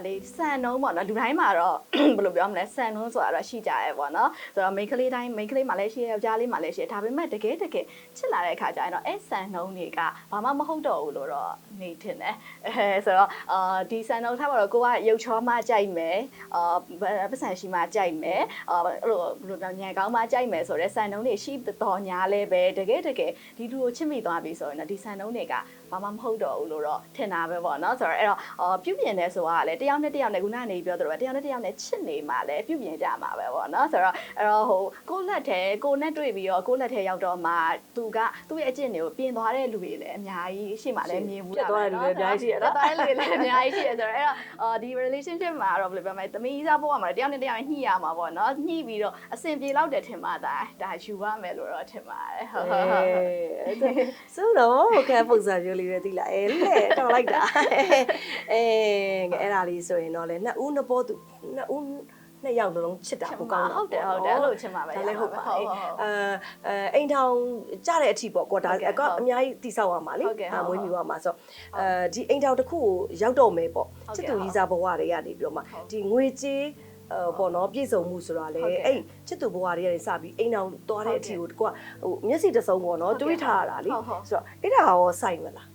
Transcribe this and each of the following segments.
လေဆန်နှုံးပေါ့နော်လူတိုင်းမှာတော့ဘယ်လိုပြောမလဲဆန်နှုံးဆိုတာတော့ရှိကြရဲပေါ့နော်ဆိုတော့မိန်းကလေးတိုင်းမိန်းကလေးမှလည်းရှိယောက်ျားလေးမှလည်းရှိဒါပေမဲ့တကယ်ချစ်လာတဲ့အခါကျရင်တော့ဆန်နှုံးတွေကဘာမှမဟုတ်တော့ဘူးလို့တော့နေထင်တယ်ဆိုတော့ဒီဆန်နှုံးထားပါတော့ကိုကရုပ်ချောမှကြိုက်မယ်ပတ်စံရှိမှကြိုက်မယ်အဲ့လိုဘယ်လိုပြောညံကောင်းမှကြိုက်မယ်ဆိုတော့ဆန်နှုံးတွေရှိတော်ညာလဲပဲတကယ်ဒီလူကိုချစ်မိသွားပြီဆိုရင်တော့ဒီဆန်နှုံးတွေကဘာမှမဟုတ်တော့ဘူးလို့တော့ထင်တာပဲပေါ့နော်ဆိုတော့အဲ့တော့ပြုပြင်နေဆိုတာကလည်းတယောက်နဲ့တယောက်နဲ့ခုနကနေပြောသလိုပဲတယောက်နဲ့တယောက်နဲ့ချစ်နေမှလည်းပြုပြင်ကြမှာပဲပေါ့နော်ဆိုတော့အဲ့တော့ဟိုကိုလက်ထဲကိုနဲ့တွေ့ပြီးတော့ကိုလက်ထဲရောက်တော့မှသူကသူ့ရဲ့အကျင့်တွေကိုပြင်သွားတဲ့လူတွေလည်းအများကြီးရှိမှလည်းမြင်ဘူးတာပဲနော်သွားတဲ့လူတွေလည်းအများကြီးရှိရနော်သွားတဲ့လူတွေလည်းအများကြီးရှိရဆိုတော့အဲ့တော့ဒီ relationship မှာတော့ဘယ်လိုပြောမလဲသမီးစားဖို့မှာတယောက်နဲ့တယောက်ညှိရမှာပေါ့နော်ညှိပြီးတော့အဆင်ပြေလောက်တယ်ထင်မှဒါယူရမယ်လို့တော့ထင်ပါတယ်ဟုတ်ဆိုတော့ကဲပုံစံမျိုးလေးပဲသိလားလဲတော်လိုက်တာအဲ့ဒါလေးဆိုရင်တော့လေနှစ်ဦးနှစ်ပေါ်သူနှစ်ဦးနှစ်ယောက်လုံးချစ်တာပိုကောင်းတာဟုတ်တယ်အဲ့လိုချင်ပါပဲဒါလည်းဟုတ်ပါအိမ်ထောင်ကြတဲ့အထိပေါ့ကွာဒါကအများကြီးတိဆောက်ရမှာလေမွေးမြူရမှာဆိုဒီအိမ်ထောင်တစ်ခုကိုရောက်တော့မယ်ပေါ့ချစ်သူကြီးစားဘဝတွေကနေပြီးတော့မှဒီငွေကြေးပေါ့နော်ပြည့်စုံမှုဆိုတာလေအဲ့ချစ်သူဘဝတွေကနေစပြီးအိမ်အောင်သွားတဲ့အထိကိုတကွဟိုမျက်စိတစုံပေါ့နော်တွေးထားရတာလေဆိုတော့အဲ့ဒါရောစိုက်မလား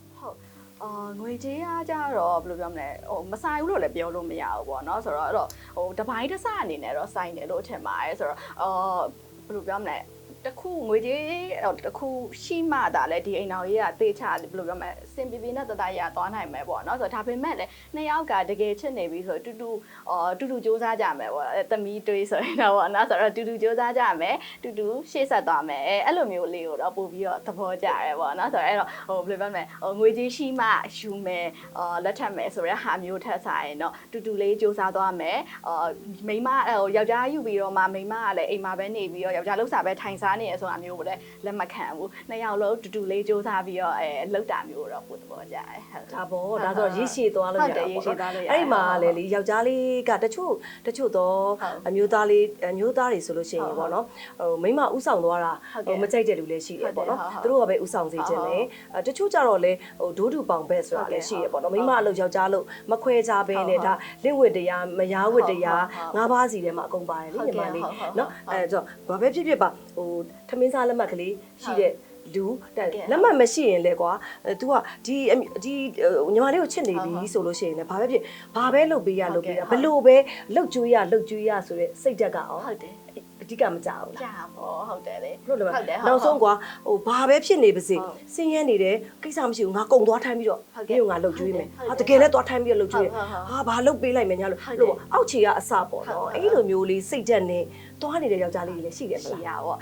ငွေကြေးအားကြတော့ဘယ်လိုပြောမလဲဟိုမဆိုင်ဘူးလို့လည်းပြောလို့မရဘူးပေါ့နော်ဆိုတော့အဲ့တော့ဟိုတပိုင်းတစ်စအနေနဲ့တော့ဆိုင်တယ်လို့ထင်ပါတယ်ဆိုတော့ဘယ်လိုပြောမလဲတခုငွေကြေးတခုရှိမှသာလဲဒီအိမ်တော်ကြီးကသေချာဘယ်လိုပြောမလဲစင်ပီပီနဲ့တတရသွားနိုင်မယ်ပေါ့နော်ဆိုတော့ဒါပေမဲ့လည်းနှစ်ယောက်ကတကယ်ချစ်နေပြီဆိုတော့တူတူစူးစမ်းကြမယ်ပေါ့သမီးတွေးဆိုရင်တော့ပေါ့နော်ဆိုတော့တူတူစူးစမ်းကြမယ်တူတူရှေ့ဆက်သွားမယ်အဲ့လိုမျိုးလေးကိုတော့ပို့ပြီးတော့သဘောကျရဲပေါ့နော်ဆိုတော့အဲ့တော့ဟိုဘယ်လိုပြောမလဲငွေကြေးရှိမှယူမယ်လက်ထပ်မယ်ဆိုတဲ့ဟာမျိုးထက်ဆိုင်ရင်တော့တူတူလေးစူးစမ်းသွားမယ်မိန်းမယောက်ျားယူပြီးတော့မှမိန်းမကလည်းအိမ်မှာပဲနေပြီးတော့ယောက်ျားလောက်စားပဲထိုင်စားနေရဆိုတာမျိုးကိုလည်းလက်မခံဘူးနှစ်ယောက်လုံးတူတူလေးစူးစမ်းပြီးတော့လောက်တာမျိုးတော့ပို့သဘောကျတယ်ဒါပေါ့ဒါဆိုရည်ရှည်သွားလို့ရတယ်ပေါ့အဲ့ဒီမှာလေလေယောက်ျားလေးကတချို့တော့အမျိုးသားတွေဆိုလို့ရှိရင်ပေါ့နော်ဟိုမိန်းမဥဆောင်သွားတာဟိုမကြိုက်တဲ့လူလည်းရှိတယ်ပေါ့နော်သူတို့ကပဲဥဆောင်စေခြင်းတယ်တချို့ကြတော့လေဟိုဒိုးတူပေါင်ဘက်ဆိုတာလည်းရှိရပေါ့နော်မိန်းမအလုပ်ယောက်ျားလို့မခွဲခြားဘဲနဲ့ဒါလင့်ဝတ်တရားမယားဝတ်တရား၅ပါးစီထဲမှာအကုန်ပါတယ်လေညီမလေးနော်အဲ့တော့ဘာပဲဖြစ်ဖြစ်ပါဟိုထမင်းစားလက်မှတ်ကလေးရှိတဲ့လူလက်မှတ်မရှိရင်လေကွာ तू ကဒီညီမလေးကိုချစ်နေပြီဆိုလို့ရှိရင်လည်းဘာပဲဖြစ်ဘာပဲလုပ်ပေးရဘလို့ပဲလှုပ်ကြွေးရဆိုတဲ့စိတ်ဓာတ်ကအောင်ဟုတ်တယ်အဓိကမကြောက်ဘူးလားကြာပေါ့ဟုတ်တယ်လေဟုတ်တယ်နောက်ဆုံးကွာဟိုဘာပဲဖြစ်နေပါစေစင်းရဲနေတယ်ကိစ္စမရှိဘူးငါကုံသွားထိုင်းပြီးတော့ငါလှုပ်ကြွေးမယ်ဟာတကယ်လဲသွားထိုင်းပြီးတော့လှုပ်ကြွေးဟာဘာလှုပ်ပေးလိုက်မယ်ညာလို့အောက်ခြေကအစပေါ့နော်အဲ့လိုမျိုးလေးစိတ်ဓာတ်နဲ့သွားနေတဲ့ယောက်ျားလေးတွေလည်းရှိတယ်မလားရှိရပေါ့